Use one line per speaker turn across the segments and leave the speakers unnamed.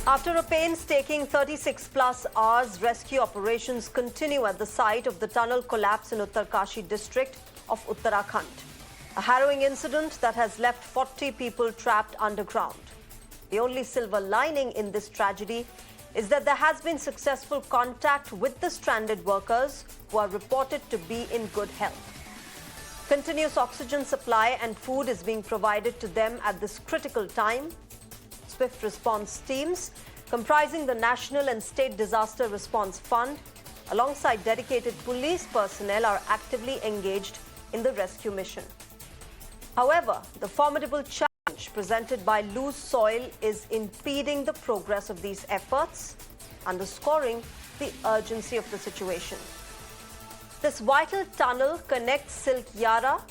After a painstaking 36-plus hours, rescue operations continue at the site of the tunnel collapse in Uttarkashi district of Uttarakhand. A harrowing incident that has left 40 people trapped underground. The only silver lining in this tragedy is that there has been successful contact with the stranded workers who are reported to be in good health. Continuous oxygen supply and food is being provided to them at this critical time. Swift response teams comprising the National and State Disaster Response Fund alongside dedicated police personnel are actively engaged in the rescue mission. However, the formidable challenge presented by loose soil is impeding the progress of these efforts, underscoring the urgency of the situation. This vital tunnel connects Silkyara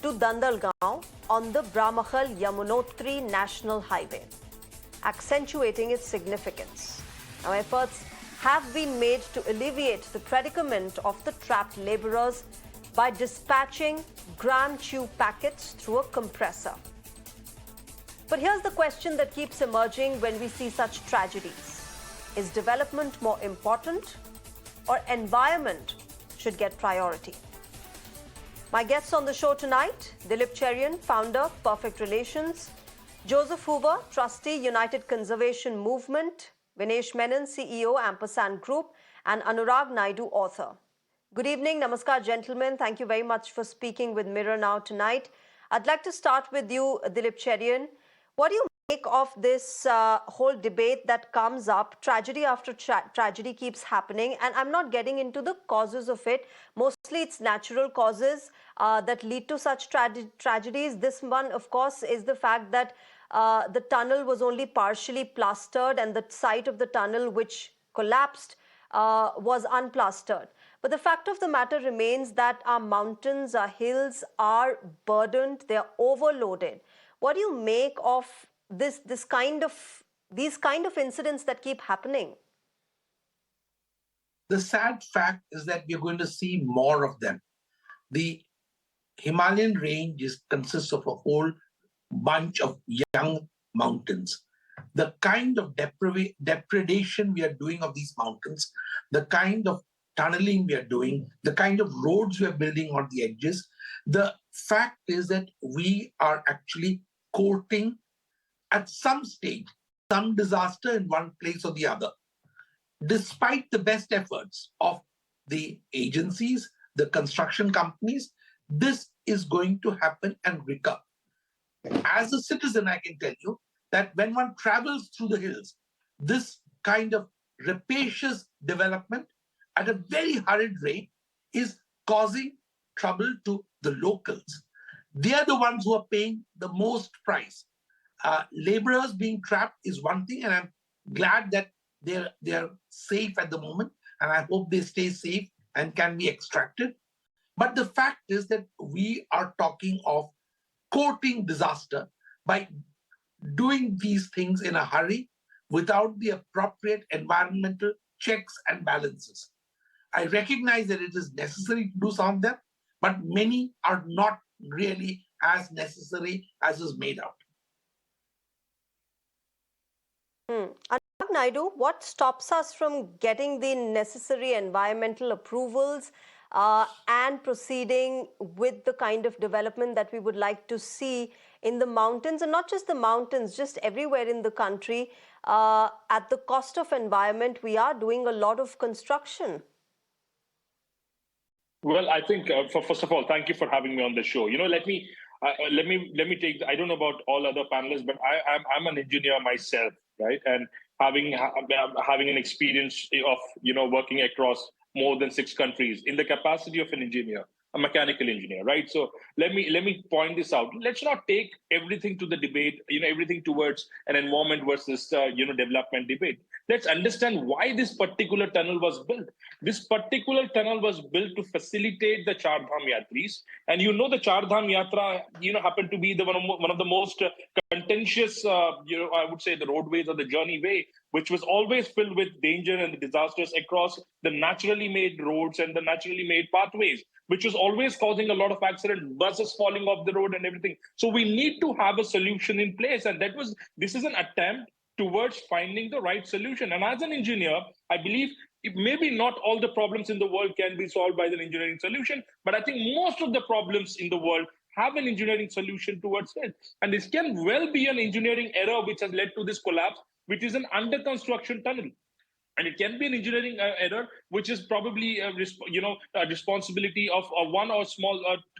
to Dandalgaon on the Brahmahal-Yamunotri National Highway, accentuating its significance. Now, efforts have been made to alleviate the predicament of the trapped laborers by dispatching gram tube packets through a compressor. But here's the question that keeps emerging when we see such tragedies. Is development more important, or environment should get priority? My guests on the show tonight: Dilip Cherian, founder, Perfect Relations; Joseph Hoover, trustee, United Conservation Movement; Vinesh Menon, CEO, Ampersand Group; and Anurag Naidu, author. Good evening, namaskar, gentlemen. Thank you very much for speaking with Mirror Now tonight. I'd like to start with you, Dilip Cherian. What do you make of this whole debate that comes up? Tragedy after tragedy keeps happening, and I'm not getting into the causes of it. Mostly it's natural causes that lead to such tragedies. This one, of course, is the fact that the tunnel was only partially plastered, and the site of the tunnel which collapsed was unplastered. But the fact of the matter remains that our mountains, our hills are burdened, they are overloaded. What do you make of these kind of incidents that keep happening?
The sad fact is that we're going to see more of them. The Himalayan range consists of a whole bunch of young mountains. The kind of depredation we are doing of these mountains, the kind of tunneling we are doing, the kind of roads we are building on the edges, the fact is that we are actually courting at some stage some disaster in one place or the other. Despite the best efforts of the agencies, the construction companies, this is going to happen and recur. As a citizen, I can tell you that when one travels through the hills, this kind of rapacious development at a very hurried rate is causing trouble to the locals. They are the ones who are paying the most price. Laborers being trapped is one thing, and I'm glad that they're safe at the moment, and I hope they stay safe and can be extracted. But the fact is that we are talking of courting disaster by doing these things in a hurry without the appropriate environmental checks and balances. I recognize that it is necessary to do some of them, but many are not really as necessary as is made out.
Anurag Naidu, what stops us from getting the necessary environmental approvals and proceeding with the kind of development that we would like to see in the mountains, and not just the mountains, just everywhere in the country? At the cost of environment, we are doing a lot of construction.
Well, I think first of all, thank you for having me on the show. You know, let me take. I don't know about all other panelists, but I'm an engineer myself, right? And having an experience of working across more than 6 countries in the capacity of an engineer, a mechanical engineer, right? So let me point this out. Let's not take everything to the debate, everything towards an environment versus development debate. Let's understand why this particular tunnel was built. This particular tunnel was built to facilitate the Char Dham Yatris, and the Char Dham Yatra happened to be one of the most contentious, I would say, the roadways or the journey way, which was always filled with danger and disasters across the naturally made roads and the naturally made pathways, which was always causing a lot of accidents, buses falling off the road and everything. So we need to have a solution in place, and this is an attempt towards finding the right solution. And as an engineer, I believe maybe not all the problems in the world can be solved by an engineering solution, but I think most of the problems in the world have an engineering solution towards it. And this can well be an engineering error which has led to this collapse, which is an under construction tunnel. And it can be an engineering error, which is probably a responsibility of one or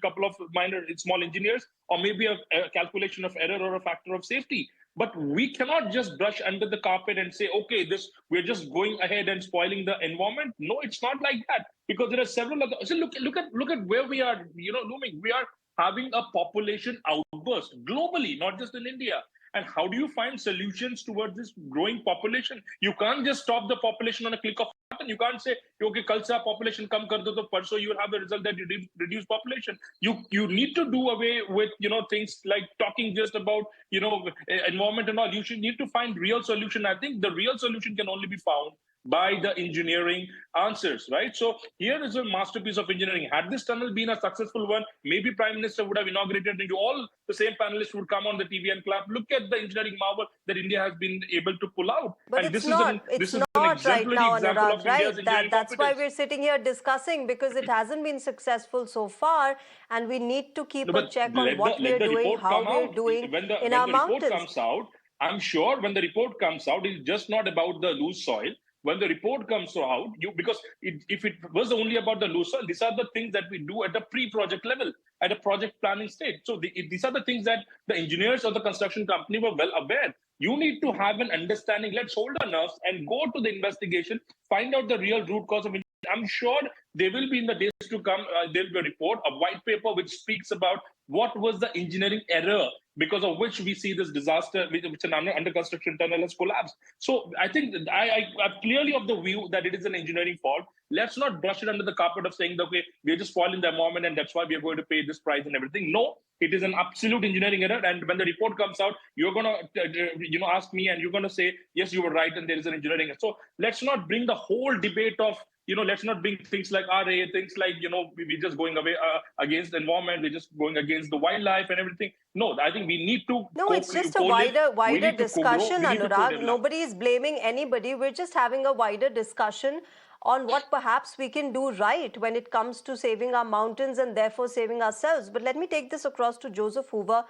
couple of minor small engineers, or maybe a calculation of error or a factor of safety. But we cannot just brush under the carpet and say, okay, we're just going ahead and spoiling the environment. No, it's not like that, because there are several other. So look at where we are, looming. We are having a population outburst globally, not just in India. And how do you find solutions towards this growing population? You can't just stop the population on a click of a button. You can't say, okay, kal se population kam kar do, to parso you will have the result that you reduce population. You need to do away with things like talking just about environment and all. You should need to find real solution. I think the real solution can only be found by the engineering answers, right? So here is a masterpiece of engineering. Had this tunnel been a successful one, maybe Prime Minister would have inaugurated it. All the same panelists would come on the TV and clap. Look at the engineering marvel that India has been able to pull out.
But
and
it's not right now, Anurag, right? That's why we're sitting here discussing, because it hasn't been successful so far, and we need to keep a check on what we're doing, how we're doing in our mountains.
When the report comes out, I'm sure when the report comes out, it's just not about the loose soil. When the report comes out, because if it was only about the loose soil, these are the things that we do at the pre-project level, at a project planning stage. So these are the things that the engineers or the construction company were well aware. You need to have an understanding. Let's hold our nerves and go to the investigation, find out the real root cause of it. I'm sure there will be in the days to come, there will be a report, a white paper which speaks about what was the engineering error because of which we see this disaster, which an under construction tunnel has collapsed. So I think I'm clearly of the view that it is an engineering fault. Let's not brush it under the carpet of saying that, okay, we're just spoiling the environment and that's why we're going to pay this price and everything. No, it is an absolute engineering error. And when the report comes out, you're going to ask me and you're going to say, yes, you were right and there is an engineering error. So let's not bring the whole debate of, let's not bring things like RA, things like, we're just going away against the environment, we're just going against the wildlife and everything. No, I think we need to...
No, it's just a wider discussion, Anurag. Nobody is blaming anybody. We're just having a wider discussion on what perhaps we can do right when it comes to saving our mountains and therefore saving ourselves. But let me take this across to Joseph Hoover.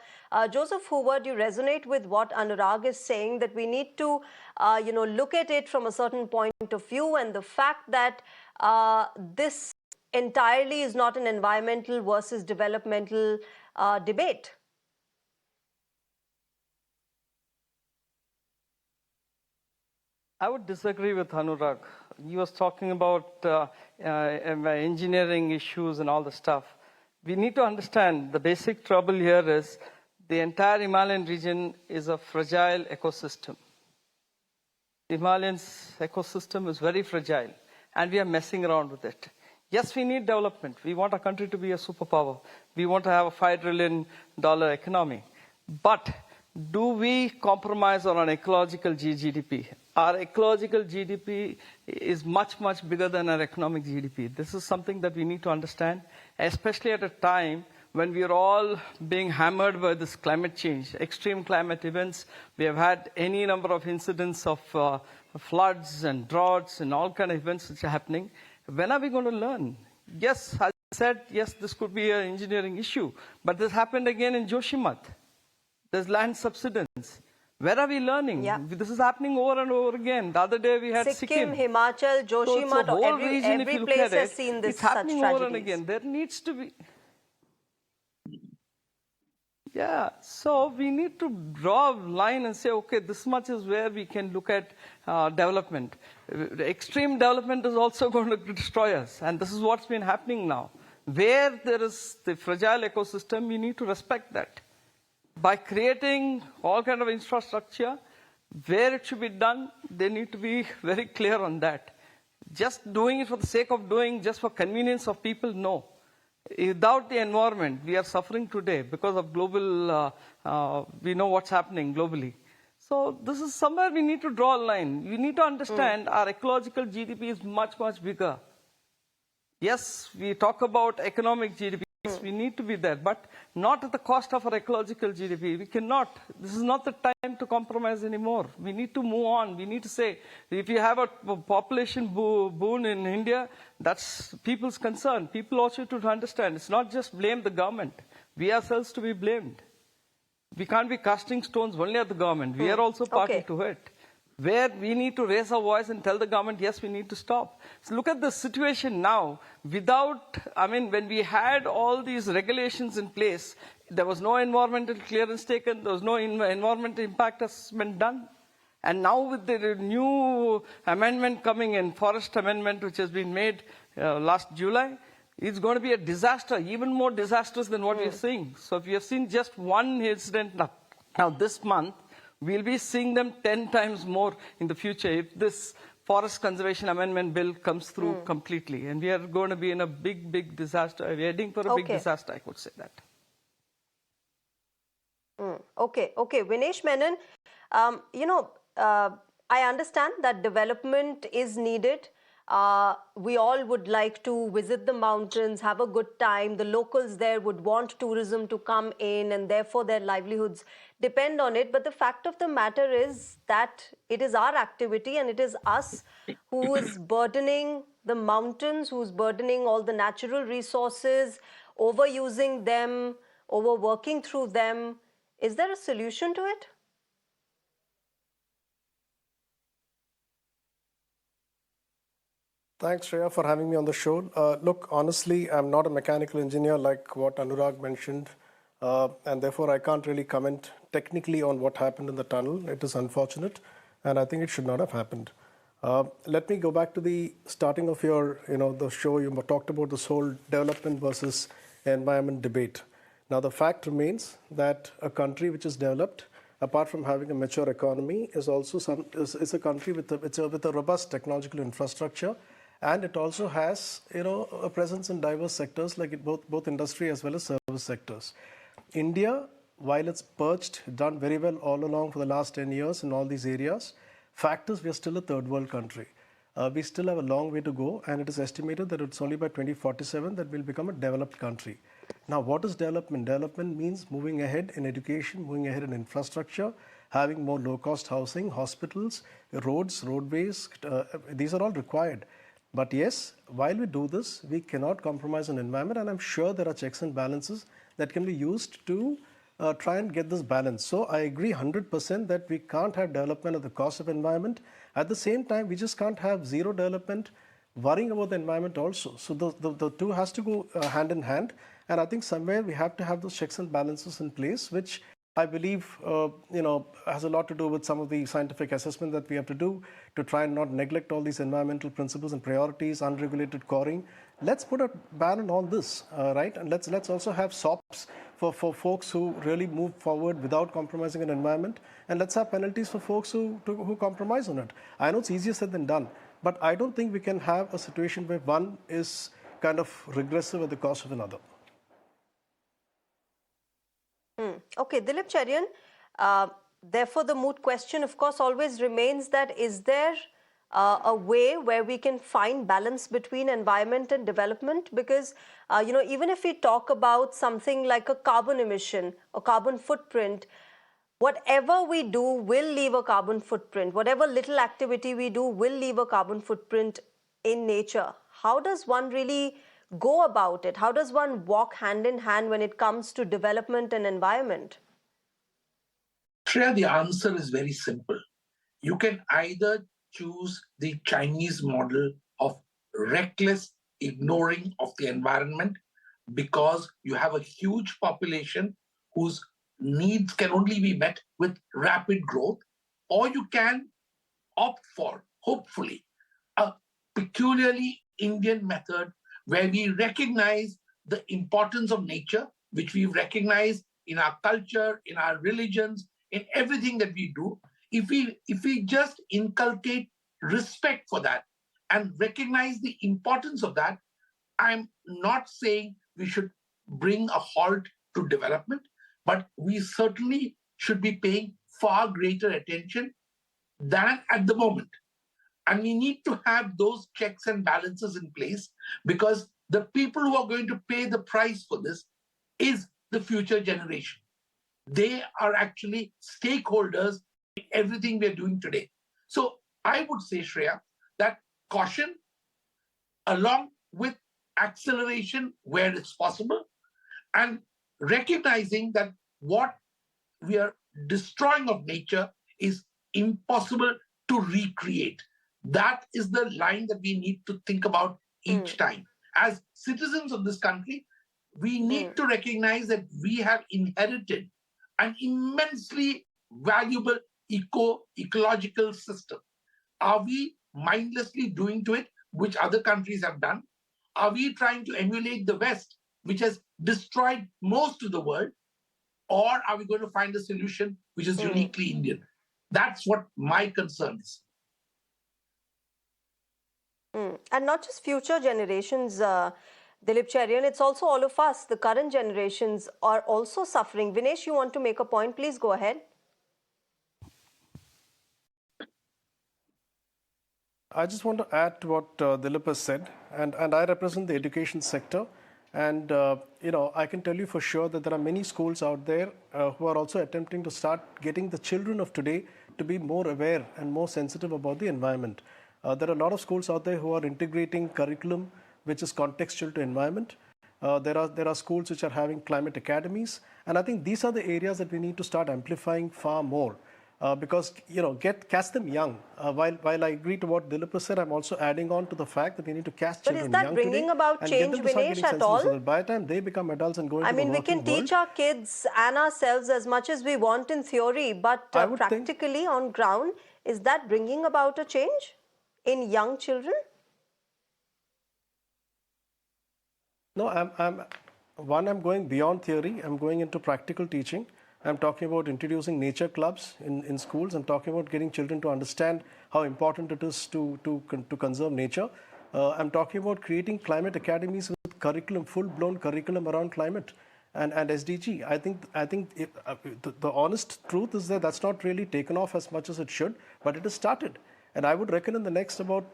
Joseph Hoover, do you resonate with what Anurag is saying, that we need to, look at it from a certain point of view, and the fact that this entirely is not an environmental versus developmental debate?
I would disagree with Anurag. He was talking about engineering issues and all the stuff. We need to understand the basic trouble here is the entire Himalayan region is a fragile ecosystem. The Himalayan ecosystem is very fragile, and we are messing around with it. Yes, we need development. We want our country to be a superpower. We want to have a $5 trillion economy. But do we compromise on an ecological GDP? Our ecological GDP is much, much bigger than our economic GDP. This is something that we need to understand, especially at a time when we are all being hammered by this climate change, extreme climate events. We have had any number of incidents of floods and droughts and all kinds of events which are happening. When are we going to learn? Yes, I said, yes, this could be an engineering issue, but this happened again in Joshimath. There's land subsidence. Where are we learning?
Yeah.
This is happening over and over again. The other day we had Sikkim.
Himachal, Joshimath,
so
every place has seen this.
It's happening
such
over and again. There needs to be... Yeah, so we need to draw a line and say, okay, this much is where we can look at development. Extreme development is also going to destroy us. And this is what's been happening now. Where there is the fragile ecosystem, we need to respect that. By creating all kind of infrastructure, where it should be done, they need to be very clear on that. Just doing it for the sake of doing, just for convenience of people, no. Without the environment, we are suffering today because of global, we know what's happening globally. So this is somewhere we need to draw a line. We need to understand our ecological GDP is much, much bigger. Yes, we talk about economic GDP. we need to be there, but not at the cost of our ecological GDP. We cannot. This is not the time to compromise anymore. We need to move on. We need to say, if you have a population boom in India, that's people's concern. People also to understand. It's not just blame the government. We ourselves to be blamed. We can't be casting stones only at the government. We are also party to it. Where we need to raise our voice and tell the government, yes, we need to stop. So look at the situation now. When we had all these regulations in place, there was no environmental clearance taken, there was no environmental impact assessment done. And now with the new amendment coming in, forest amendment, which has been made last July, it's going to be a disaster, even more disastrous than what we are seeing. So if we have seen just one incident now this month, we'll be seeing them 10 times more in the future if this Forest Conservation Amendment Bill comes through completely. And we are going to be in a big, big disaster. We're heading for a big disaster, I could say that.
Okay. Vinesh Menon, I understand that development is needed. We all would like to visit the mountains, have a good time. The locals there would want tourism to come in, and therefore their livelihoods depend on it. But the fact of the matter is that it is our activity and it is us who is burdening the mountains, who's burdening all the natural resources, overusing them, overworking through them. Is there a solution to it?
Thanks, Shreya, for having me on the show. Look, honestly, I'm not a mechanical engineer like what Anurag mentioned, and therefore I can't really comment technically on what happened in the tunnel. It is unfortunate, and I think it should not have happened. Let me go back to the starting of your, the show. You talked about this whole development versus environment debate. Now, the fact remains that a country which is developed, apart from having a mature economy, is also is a country with a robust technological infrastructure. And it also has, a presence in diverse sectors like both industry as well as service sectors. India, while it's done very well all along for the last 10 years in all these areas, fact is we are still a third world country. We still have a long way to go, and it is estimated that it's only by 2047 that we'll become a developed country. Now, what is development? Development means moving ahead in education, moving ahead in infrastructure, having more low-cost housing, hospitals, roads, roadways. These are all required. But yes, while we do this, we cannot compromise on environment, and I'm sure there are checks and balances that can be used to try and get this balance. So I agree 100% that we can't have development at the cost of environment. At the same time, we just can't have zero development worrying about the environment also. So the two has to go hand in hand. And I think somewhere we have to have those checks and balances in place, which I believe, has a lot to do with some of the scientific assessment that we have to do to try and not neglect all these environmental principles and priorities, unregulated coring. Let's put a ban on all this, right? And let's also have SOPs for folks who really move forward without compromising on environment. And let's have penalties for folks who compromise on it. I know it's easier said than done, but I don't think we can have a situation where one is kind of regressive at the cost of another.
Okay, Dilip Cherian, therefore the moot question, of course, always remains that is there a way where we can find balance between environment and development? Because, even if we talk about something like a carbon emission or carbon footprint, whatever we do will leave a carbon footprint. Whatever little activity we do will leave a carbon footprint in nature. How does one really go about it? How does one walk hand in hand when it comes to development and environment?
Shreya, the answer is very simple. You can either choose the Chinese model of reckless ignoring of the environment because you have a huge population whose needs can only be met with rapid growth, or you can opt for, hopefully, a peculiarly Indian method where we recognize the importance of nature, which we recognize in our culture, in our religions, in everything that we do. If we just inculcate respect for that and recognize the importance of that, I'm not saying we should bring a halt to development, but we certainly should be paying far greater attention than at the moment. And we need to have those checks and balances in place because the people who are going to pay the price for this is the future generation. They are actually stakeholders in everything we're doing today. So I would say, Shreya, that caution along with acceleration where it's possible, and recognizing that what we are destroying of nature is impossible to recreate. That is the line that we need to think about each time. As citizens of this country, we need to recognize that we have inherited an immensely valuable ecological system. Are we mindlessly doing to it, which other countries have done? Are we trying to emulate the West, which has destroyed most of the world? Or are we going to find a solution which is uniquely Indian? That's what my concern is.
And not just future generations, Dilip Cherian, it's also all of us. The current generations are also suffering. Vinesh, you want to make a point? Please go ahead.
I just want to add to what Dilip has said, and I represent the education sector. And, I can tell you for sure that there are many schools out there who are also attempting to start getting the children of today to be more aware and more sensitive about the environment. There are a lot of schools out there who are integrating curriculum which is contextual to environment. There are schools which are having climate academies. And I think these are the areas that we need to start amplifying far more. Because, catch them young. While I agree to what Dilip has said, I'm also adding on to the fact that we need to catch children young today.
But is that bringing about change, Vinesh, at all?
So that by the time they become adults and go into the working world,
we can teach our kids and ourselves as much as we want in theory, but practically on ground, is that bringing about a change in young children?
No, I'm going beyond theory. I'm going into practical teaching. I'm talking about introducing nature clubs in schools. I'm talking about getting children to understand how important it is to conserve nature. I'm talking about creating climate academies with curriculum, full-blown curriculum around climate and SDG. I think the honest truth is that that's not really taken off as much as it should, but it has started. And I would reckon in the next about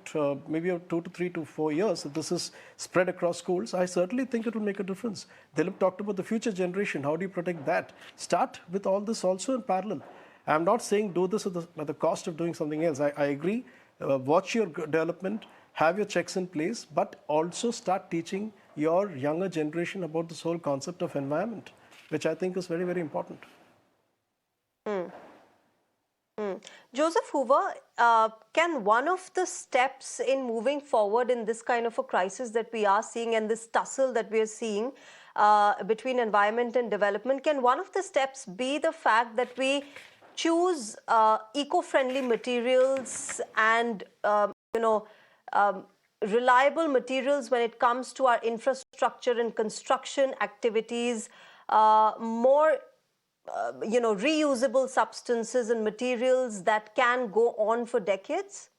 maybe 2 to 3 to 4 years, if this is spread across schools, I certainly think it will make a difference. Dilip talked about the future generation. How do you protect that? Start with all this also in parallel. I'm not saying do this at the cost of doing something else. I agree. Watch your development, have your checks in place, but also start teaching your younger generation about this whole concept of environment, which I think is very, very important.
Joseph Hoover, can one of the steps in moving forward in this kind of a crisis that we are seeing and this tussle that we are seeing between environment and development, can one of the steps be the fact that we choose eco-friendly materials and, reliable materials when it comes to our infrastructure and construction activities, more reusable substances and materials that can go on for decades?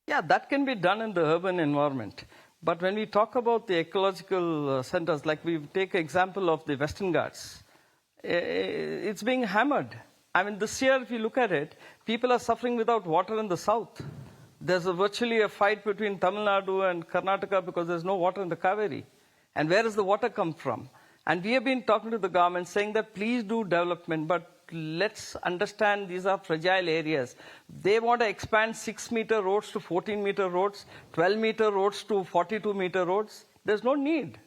Yeah, that can be done in the urban environment. But when we talk about the ecological centers, like we take example of the Western Ghats, it's being hammered. I mean, this year, if you look at it, people are suffering without water in the south. There's virtually a fight between Tamil Nadu and Karnataka because there's no water in the Kaveri. And where does the water come from? And we have been talking to the government saying that please do development, but let's understand these are fragile areas. They want to expand 6-meter roads to 14-meter roads, 12-meter roads to 42-meter roads. There's no need.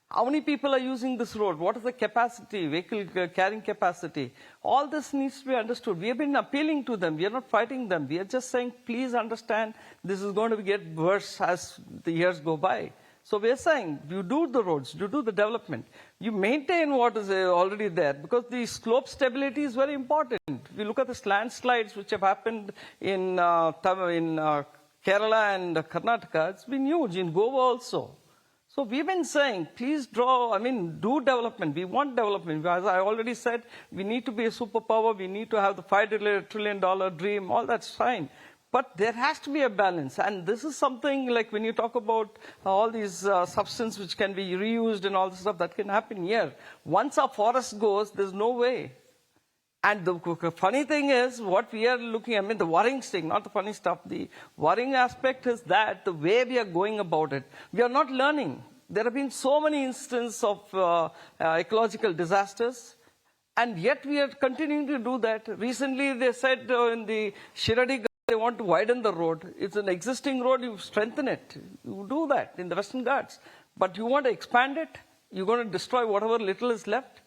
How many people are using this road? What is the capacity, vehicle carrying capacity? All this needs to be understood. We have been appealing to them. We are not fighting them. We are just saying, please understand this is going to get worse as the years go by. So we're saying, you do the roads, you do the development, you maintain what is already there, because the slope stability is very important. If you look at the landslides which have happened in Kerala and Karnataka, it's been huge, in Goa also. So we've been saying, please do development. We want development. As I already said, we need to be a superpower, we need to have the $5 trillion dream, all that's fine. But there has to be a balance. And this is something like when you talk about all these substances which can be reused and all this stuff, that can happen here. Once our forest goes, there's no way. And the funny thing is, what we are looking at, I mean, the worrying thing, not the funny stuff, the worrying aspect is that the way we are going about it, we are not learning. There have been so many instances of ecological disasters, and yet we are continuing to do that. Recently, they said in the Shiradi, they want to widen the road. It's an existing road, you strengthen it. You do that in the Western Ghats. But you want to expand it, you're going to destroy whatever little is left.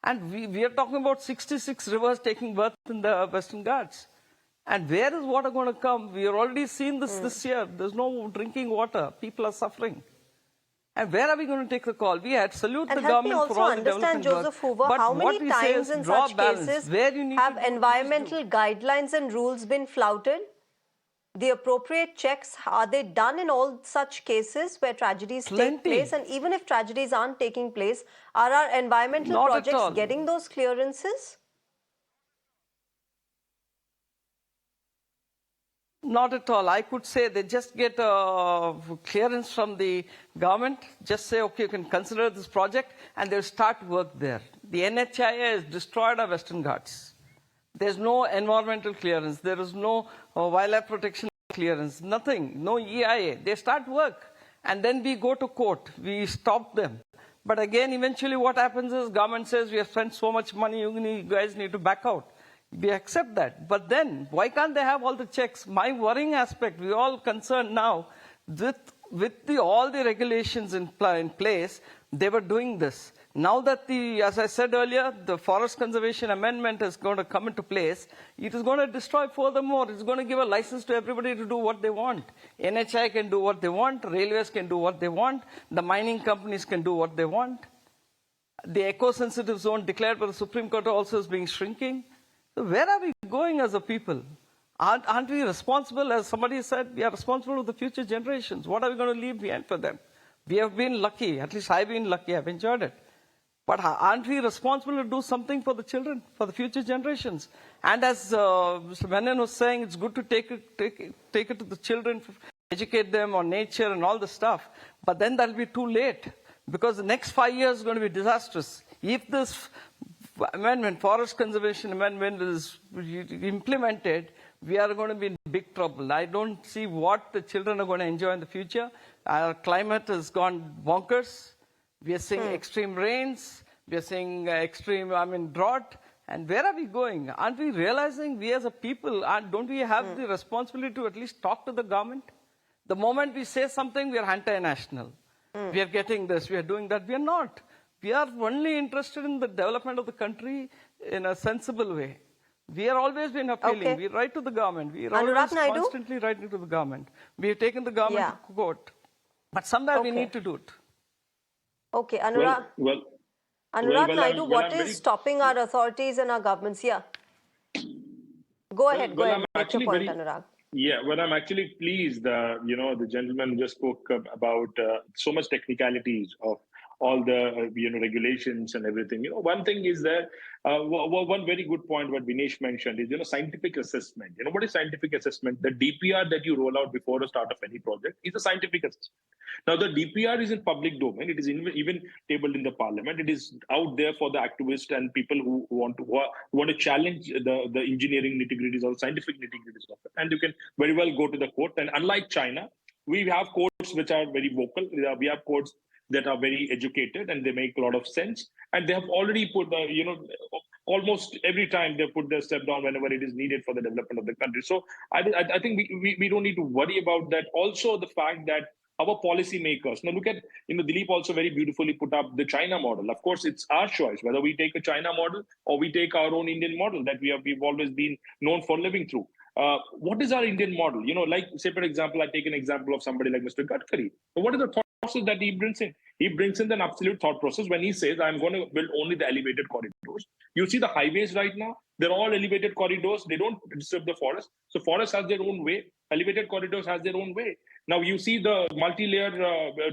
And we are talking about 66 rivers taking birth in the Western Ghats. And where is water going to come? We have already seen this year. There's no drinking water. People are suffering. And where are we going to take the call? We had salute the government for all the development work.
Joseph Hoover,
but
how many times in such cases have environmental guidelines and rules been flouted? The appropriate checks, are they done in all such cases where tragedies take place? And even if tragedies aren't taking place, are our environmental projects getting those clearances?
Not at all. I could say they just get a clearance from the government, just say, okay, you can consider this project, and they'll start work there. The NHIA has destroyed our Western Ghats. There's no environmental clearance. There is no wildlife protection clearance, nothing, no EIA. They start work, and then we go to court. We stop them. But again, eventually what happens is government says, we have spent so much money, you guys need to back out. We accept that. But then, why can't they have all the checks? My worrying aspect, we're all concerned now, with all the regulations in place, they were doing this. Now that as I said earlier, the Forest Conservation Amendment is going to come into place, it is going to destroy furthermore. It's going to give a license to everybody to do what they want. NHI can do what they want, railways can do what they want, the mining companies can do what they want. The eco-sensitive zone declared by the Supreme Court also is being shrinking. So where are we going as a people? Aren't we responsible? As somebody said, we are responsible for the future generations. What are we going to leave behind for them? We have been lucky, at least I've been lucky, I've enjoyed it. But aren't we responsible to do something for the children, for the future generations? And as Mr. Menon was saying, it's good to take it to the children, educate them on nature and all the stuff. But then that'll be too late, because the next 5 years is going to be disastrous. If this amendment, Forest Conservation Amendment, is implemented, we are going to be in big trouble. I don't see what the children are going to enjoy in the future. Our climate has gone bonkers. We are seeing extreme rains. We are seeing drought. And where are we going? Aren't we realizing we as a people, don't we have the responsibility to at least talk to the government? The moment we say something, we are anti-national. We are getting this, we are doing that. We are not. We are only interested in the development of the country in a sensible way. We have always been appealing. Okay. We write to the government. We are always constantly writing to the government. We have taken the government to court. But somewhere we need to do it.
Okay, Anurag. Anurag Naidu, what is stopping our authorities and our governments here? Go ahead, make your point, Anurag.
Yeah, well, I'm actually pleased. The gentleman just spoke about so much technicalities of all the regulations and everything. One thing is that one very good point what Vinesh mentioned is scientific assessment. What is scientific assessment? The DPR that you roll out before the start of any project is a scientific assessment. Now the DPR is in public domain. It is even tabled in the parliament. It is out there for the activists and people who want to challenge the engineering nitty-gritties or scientific nitty-gritties of it. And you can very well go to the court. And unlike China, we have courts which are very vocal. We have courts that are very educated and they make a lot of sense. And they have already put, almost every time they put their step down whenever it is needed for the development of the country. So I think we don't need to worry about that. Also, the fact that our policymakers, now look at, Dilip also very beautifully put up the China model. Of course, it's our choice whether we take a China model or we take our own Indian model that we've always been known for living through. What is our Indian model? Like, say, for example, I take an example of somebody like Mr. Gadkari. What is the thought process that he brings in? He brings in an absolute thought process when he says, I'm going to build only the elevated corridors. You see the highways right now, they're all elevated corridors. They don't disturb the forest. So forest has their own way. Elevated corridors has their own way. Now you see the multi-layer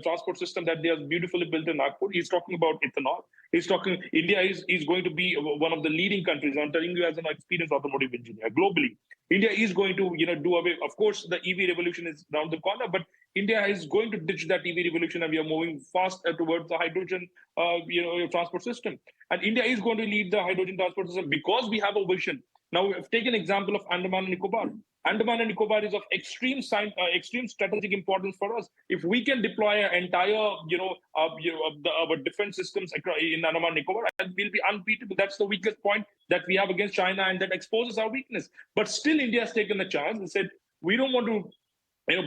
transport system that they have beautifully built in Nagpur. He's talking about ethanol. He's talking, India is going to be one of the leading countries. I'm telling you as an experienced automotive engineer globally. India is going to, do away. Of course, the EV revolution is around the corner, but India is going to ditch that EV revolution, and we are moving fast towards the hydrogen, transport system. And India is going to lead the hydrogen transport system because we have a vision. Now, take an example of Andaman and Nicobar. Andaman and Nicobar is of extreme strategic importance for us. If we can deploy an entire, our defense systems in Andaman and Nicobar, we'll be unbeatable. That's the weakest point that we have against China, and that exposes our weakness. But still, India has taken a chance and said, we don't want to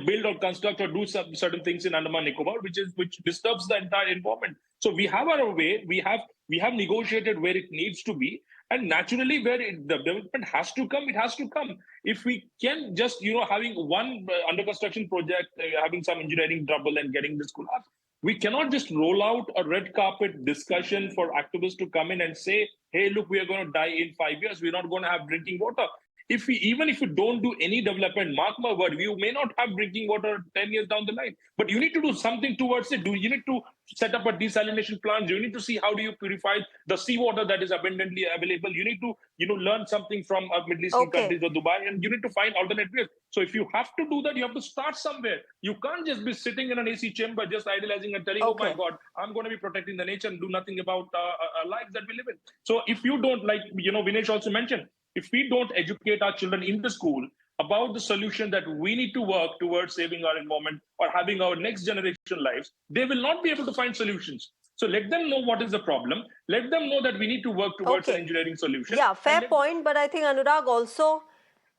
build or construct or do certain things in Andaman Nicobar, which disturbs the entire environment. So we have our way. We have negotiated where it needs to be, and naturally, where the development has to come, it has to come. If we can just having one under construction project, having some engineering trouble and getting this collapse, we cannot just roll out a red carpet discussion for activists to come in and say, "Hey, look, we are going to die in 5 years. We're not going to have drinking water." Even if you don't do any development, mark my word, you may not have drinking water 10 years down the line. But you need to do something towards it. You need to set up a desalination plant. You need to see how do you purify the seawater that is abundantly available. You need to learn something from Middle Eastern countries or Dubai, and you need to find alternatives. So if you have to do that, you have to start somewhere. You can't just be sitting in an AC chamber, just idealizing and telling, "Oh my God, I'm going to be protecting the nature," and do nothing about our lives that we live in. So if you don't, like Vinesh also mentioned, if we don't educate our children in the school about the solution that we need to work towards saving our environment or having our next generation lives, they will not be able to find solutions. So let them know what is the problem. Let them know that we need to work towards an engineering solution.
Yeah, fair point. But I think, Anurag, also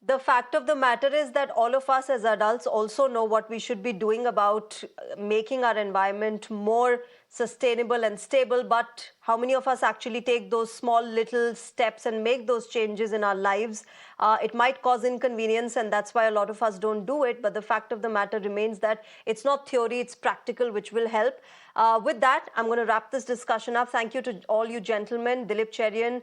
the fact of the matter is that all of us as adults also know what we should be doing about making our environment more sustainable and stable. But how many of us actually take those small little steps and make those changes in our lives? It might cause inconvenience, and that's why a lot of us don't do it. But the fact of the matter remains that it's not theory, it's practical, which will help. With that, I'm going to wrap this discussion up. Thank you to all you gentlemen, Dilip Cherian,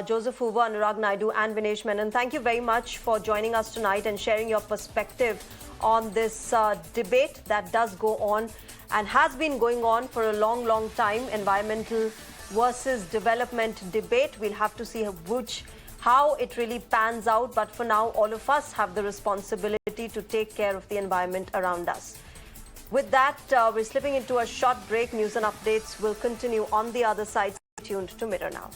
Joseph Hoover, Anurag Naidu, and Vinesh Menon. Thank you very much for joining us tonight and sharing your perspective on this debate that does go on and has been going on for a long, long time. Environmental versus development debate. We'll have to see how it really pans out. But for now, all of us have the responsibility to take care of the environment around us. With that, we're slipping into a short break. News and updates will continue on the other side. Stay tuned to Mirror Now.